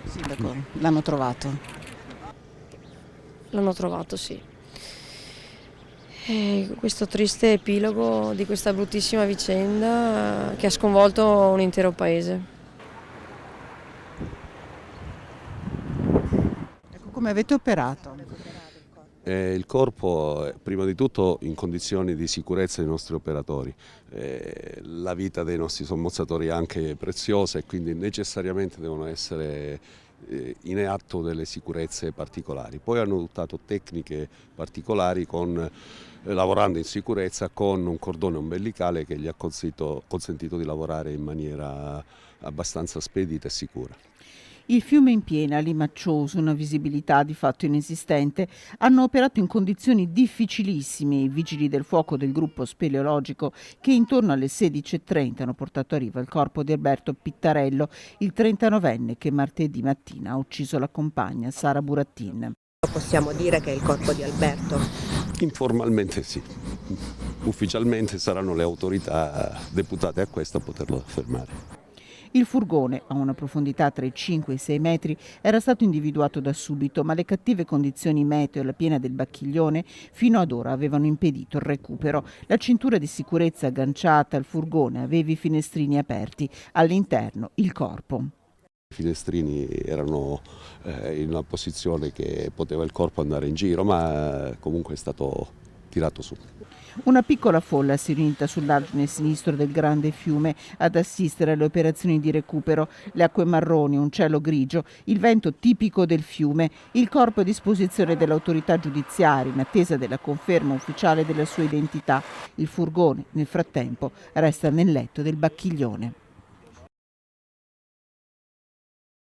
Sindaco, l'hanno trovato? L'hanno trovato, sì. E questo triste epilogo di questa bruttissima vicenda che ha sconvolto un intero paese. Ecco, come avete operato? Il corpo è prima di tutto in condizioni di sicurezza dei nostri operatori. La vita dei nostri sommozzatori è anche preziosa e quindi necessariamente devono essere in atto delle sicurezze particolari. Poi hanno adottato tecniche particolari lavorando in sicurezza con un cordone ombelicale che gli ha consentito di lavorare in maniera abbastanza spedita e sicura. Il fiume in piena, limaccioso, una visibilità di fatto inesistente, hanno operato in condizioni difficilissime i vigili del fuoco del gruppo speleologico che intorno alle 16:30 hanno portato a riva il corpo di Alberto Pittarello, il 39enne che martedì mattina ha ucciso la compagna Sara Burattin. Possiamo dire che è il corpo di Alberto? Informalmente sì, ufficialmente saranno le autorità deputate a questo a poterlo affermare. Il furgone, a una profondità tra i 5 e i 6 metri, era stato individuato da subito, ma le cattive condizioni meteo e la piena del Bacchiglione fino ad ora avevano impedito il recupero. La cintura di sicurezza agganciata al furgone aveva i finestrini aperti, all'interno il corpo. I finestrini erano in una posizione che poteva il corpo andare in giro, ma comunque è stato tirato su. Una piccola folla si è riunita sull'argine sinistro del grande fiume ad assistere alle operazioni di recupero. Le acque marroni, un cielo grigio, il vento tipico del fiume, il corpo a disposizione dell'autorità giudiziaria in attesa della conferma ufficiale della sua identità. Il furgone, nel frattempo, resta nel letto del Bacchiglione.